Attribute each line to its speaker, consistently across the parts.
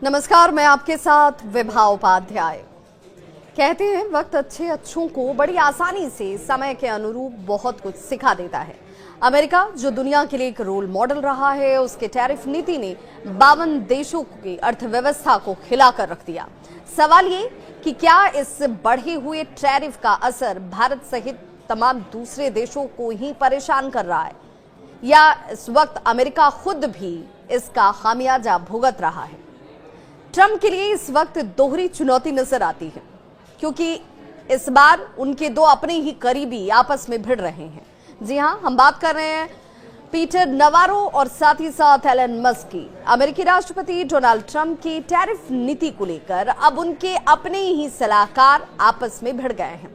Speaker 1: नमस्कार, मैं आपके साथ विभा उपाध्याय। कहते हैं वक्त अच्छों को बड़ी आसानी से समय के अनुरूप बहुत कुछ सिखा देता है। अमेरिका जो दुनिया के लिए एक रोल मॉडल रहा है, उसके टैरिफ नीति ने 52 देशों की अर्थव्यवस्था को हिलाकर रख दिया। सवाल ये कि क्या इस बढ़े हुए टैरिफ का असर भारत सहित तमाम दूसरे देशों को ही परेशान कर रहा है, या इस वक्त अमेरिका खुद भी इसका खामियाजा भुगत रहा है। ट्रंप के लिए इस वक्त दोहरी चुनौती नजर आती है, क्योंकि इस बार उनके दो अपने ही करीबी आपस में भिड़ रहे हैं। जी हां, हम बात कर रहे हैं पीटर नवारो और साथ ही साथ एलन मस्क की। अमेरिकी राष्ट्रपति डोनाल्ड ट्रंप की टैरिफ नीति को लेकर अब उनके अपने ही सलाहकार आपस में भिड़ गए हैं।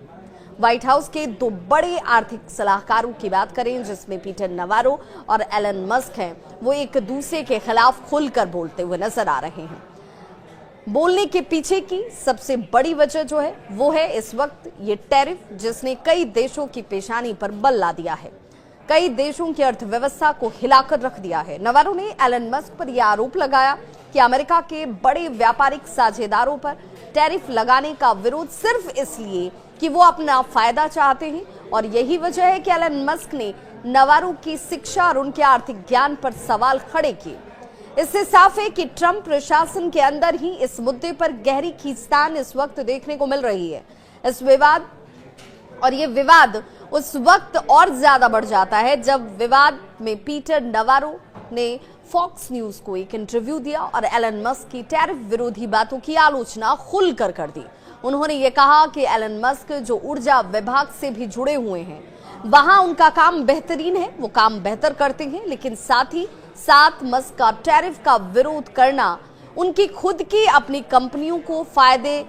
Speaker 1: व्हाइट हाउस के दो बड़े आर्थिक सलाहकारों की बात करें, जिसमें पीटर नवारो और एलन मस्क हैं, वो एक दूसरे के खिलाफ खुलकर बोलते हुए नजर आ रहे हैं। बोलने के पीछे की सबसे बड़ी वजह जो है वो है इस वक्त ये टैरिफ, जिसने कई देशों की पेशानी पर बल ला दिया है, कई देशों की अर्थव्यवस्था को हिलाकर रख दिया है। नवारो ने एलन मस्क पर यह आरोप लगाया कि अमेरिका के बड़े व्यापारिक साझेदारों पर टैरिफ लगाने का विरोध सिर्फ इसलिए कि वो अपना फायदा चाहते हैं, और यही वजह है कि एलन मस्क ने नवारो की शिक्षा और उनके आर्थिक ज्ञान पर सवाल खड़े किए। इससे साफ है कि ट्रंप प्रशासन के अंदर ही इस मुद्दे पर गहरी खींचतान इस वक्त देखने को मिल रही है। ये विवाद उस वक्त और ज्यादा बढ़ जाता है जब विवाद में पीटर नवारो ने फॉक्स न्यूज को एक इंटरव्यू दिया और एलन मस्क की टैरिफ विरोधी बातों की आलोचना खुलकर कर दी। उन्होंने ये कहा कि एलन मस्क जो ऊर्जा विभाग से भी जुड़े हुए हैं, वहां उनका काम बेहतरीन है, वो काम बेहतर करते हैं, लेकिन साथ ही साथ मस्क का टैरिफ का विरोध करना उनकी खुद की अपनी कंपनियों को फायदे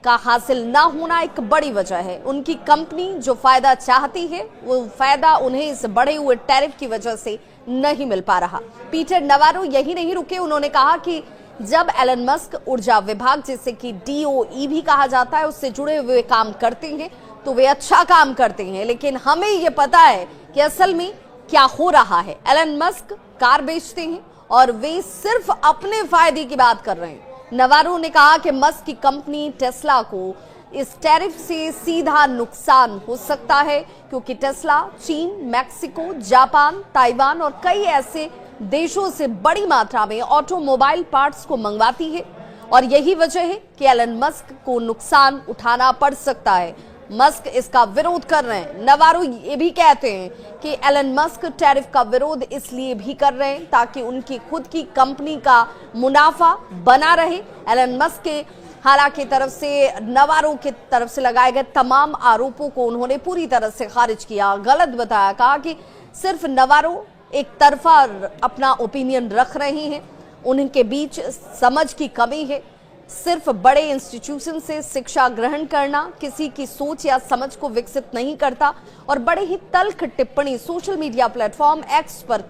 Speaker 1: का हासिल ना होना एक बड़ी वजह है। उनकी कंपनी जो फायदा चाहती है, वो फायदा उन्हें इस बढ़े हुए टैरिफ की वजह से नहीं मिल पा रहा। पीटर नवारो यही नहीं रुके, उन्होंने कहा कि जब एलन मस्क ऊर्जा विभाग, जिसे कि DOE भी कहा जाता है, उससे जुड़े हुए काम करते हैं तो वे अच्छा काम करते हैं, लेकिन हमें ये पता है कि असल में क्या हो रहा है। एलन मस्क कार बेचते हैं और वे सिर्फ अपने फायदे की बात कर रहे हैं। नवारो ने कहा कि मस्क की कंपनी टेस्ला को इस टैरिफ से सीधा नुकसान हो सकता है, क्योंकि टेस्ला चीन, मैक्सिको, जापान, ताइवान और कई ऐसे देशों से बड़ी मात्रा में ऑटोमोबाइल पार्ट्स को मंगवाती है, और यही वजह है कि एलन मस्क को नुकसान उठाना पड़ सकता है। मस्क इसका विरोध कर रहे हैं। नवारो ये भी कहते हैं कि एलन मस्क टैरिफ का विरोध इसलिए भी कर रहे हैं ताकि उनकी खुद की कंपनी का मुनाफा बना रहे। एलन मस्क के हालांकि तरफ से नवारो की तरफ से लगाए गए तमाम आरोपों को उन्होंने पूरी तरह से खारिज किया, गलत बताया, कहा कि सिर्फ नवारो एक तरफा अपना ओपिनियन रख रहे हैं, उनके बीच समझ की कमी है। सिर्फ बड़े इंस्टीट्यूशन से शिक्षा ग्रहण करना किसी की सोच या समझ को विकसित नहीं करता, और बड़े ही तल्ख टिप्पणी सोशल मीडिया प्लेटफॉर्म एक्स पर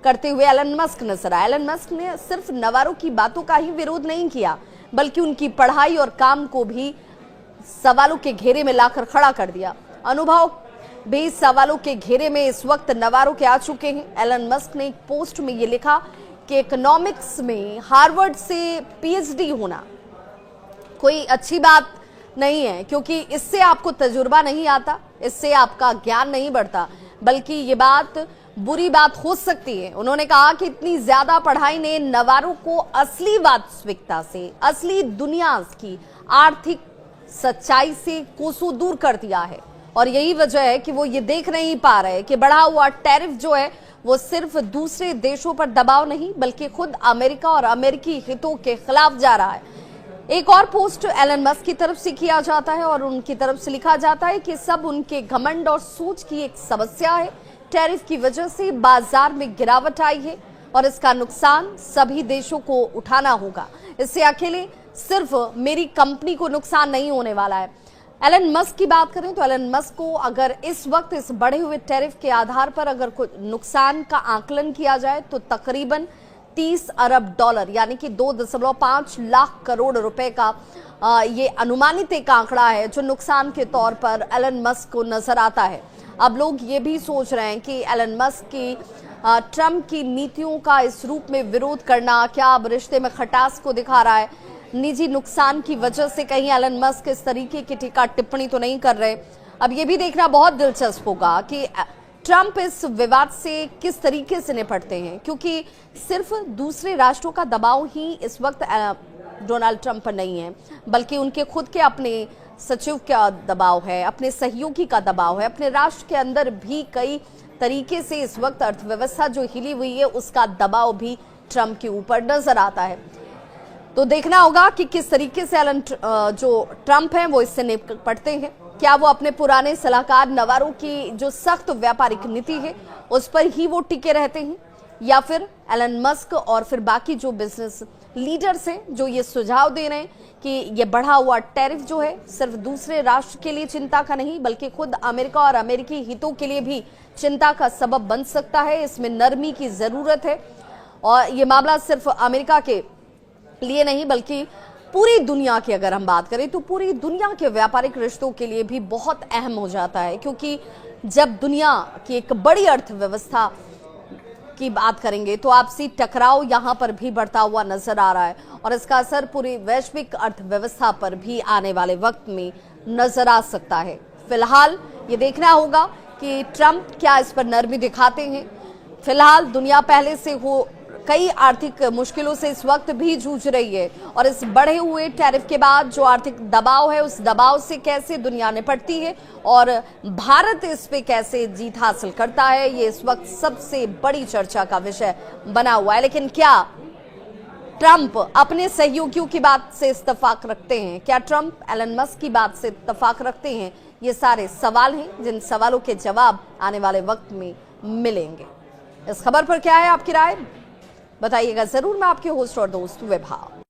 Speaker 1: करते हुए एलन मस्क नजर आए। एलन मस्क ने सिर्फ नवारो की बातों का ही विरोध नहीं किया, बल्कि उनकी पढ़ाई और काम को भी सवालों के घेरे में लाकर खड़ा कर दिया। अनुभव भी सवालों के घेरे में इस वक्त नवारो के आ चुके हैं। एलन मस्क ने एक पोस्ट में ये लिखा कि इकोनॉमिक्स में हार्वर्ड से PhD होना कोई अच्छी बात नहीं है, क्योंकि इससे आपको तजुर्बा नहीं आता, इससे आपका ज्ञान नहीं बढ़ता, बल्कि ये बात बुरी बात हो सकती है। उन्होंने कहा कि इतनी ज्यादा पढ़ाई ने नवारो को असली वास्तविकता से, असली दुनिया की आर्थिक सच्चाई से कोसों दूर कर दिया है, और यही वजह है कि वो ये देख नहीं पा रहे कि बढ़ा हुआ टैरिफ जो है वो सिर्फ दूसरे देशों पर दबाव नहीं, बल्कि खुद अमेरिका और अमेरिकी हितों के खिलाफ जा रहा है। एक और पोस्ट एलन मस्क की तरफ से किया जाता है और उनकी तरफ से लिखा जाता है कि सब उनके घमंड और सोच की एक समस्या है। टैरिफ की वजह से बाजार में गिरावट आई है और इसका नुकसान सभी देशों को उठाना होगा। इससे अकेले सिर्फ मेरी कंपनी को नुकसान नहीं होने वाला है। एलन मस्क की बात करें तो एलन मस्क को अगर इस वक्त इस बढ़े हुए टैरिफ के आधार पर अगर कोई नुकसान का आकलन किया जाए तो तकरीबन 30 अरब डॉलर यानी कि 2.5 लाख करोड़ रुपए का ये अनुमानित एक आंकड़ा है जो नुकसान के तौर पर एलन मस्क को नजर आता है। अब लोग ये भी सोच रहे हैं कि एलन मस्क की ट्रंप की नीतियों का इस रूप में विरोध करना क्या अब रिश्ते में खटास को दिखा रहा है? निजी नुकसान की वजह से कहीं एलन मस्क इस तरीके की टीका टिप्पणी तो नहीं कर रहे? अब ये भी देखना बहुत दिलचस्प होगा कि ट्रंप इस विवाद से किस तरीके से निपटते हैं, क्योंकि सिर्फ दूसरे राष्ट्रों का दबाव ही इस वक्त डोनाल्ड ट्रंप पर नहीं है, बल्कि उनके खुद के अपने सचिव का दबाव है, अपने सहयोगी का दबाव है, अपने राष्ट्र के अंदर भी कई तरीके से इस वक्त अर्थव्यवस्था जो हिली हुई है उसका दबाव भी ट्रंप के ऊपर नजर आता है। तो देखना होगा कि किस तरीके से जो ट्रंप हैं वो इससे निपटते हैं। क्या वो अपने पुराने सलाहकार नवारो की जो सख्त व्यापारिक नीति है उस पर ही वो टिके रहते हैं, या फिर एलन मस्क और फिर बाकी जो बिजनेस लीडर्स हैं जो ये सुझाव दे रहे हैं कि ये बढ़ा हुआ टैरिफ जो है सिर्फ दूसरे राष्ट्र के लिए चिंता का नहीं बल्कि खुद अमेरिका और अमेरिकी हितों के लिए भी चिंता का सबब बन सकता है, इसमें नरमी की जरूरत है। और ये मामला सिर्फ अमेरिका के लिए नहीं बल्कि पूरी दुनिया की अगर हम बात करें तो पूरी दुनिया के व्यापारिक रिश्तों के लिए भी बहुत अहम हो जाता है, क्योंकि जब दुनिया की एक बड़ी अर्थव्यवस्था की बात करेंगे तो आपसी टकराव यहां पर भी बढ़ता हुआ नजर आ रहा है और इसका असर पूरी वैश्विक अर्थव्यवस्था पर भी आने वाले वक्त में नजर आ सकता है। फिलहाल ये देखना होगा कि ट्रंप क्या इस पर नरमी दिखाते हैं। फिलहाल दुनिया पहले से हो कई आर्थिक मुश्किलों से इस वक्त भी जूझ रही है और इस बढ़े हुए टैरिफ के बाद जो आर्थिक दबाव है उस दबाव से कैसे दुनिया निपटती है और भारत इस पे कैसे जीत हासिल करता है, ये इस वक्त सबसे बड़ी चर्चा का विषय बना हुआ है। लेकिन क्या ट्रंप अपने सहयोगियों की बात से इत्तेफाक रखते हैं? क्या ट्रंप एलन मस्क की बात से इत्तेफाक रखते हैं? ये सारे सवाल हैं जिन सवालों के जवाब आने वाले वक्त में मिलेंगे। इस खबर पर क्या है आपकी राय, बताइएगा जरूर। मैं आपके होस्ट और दोस्त विभा।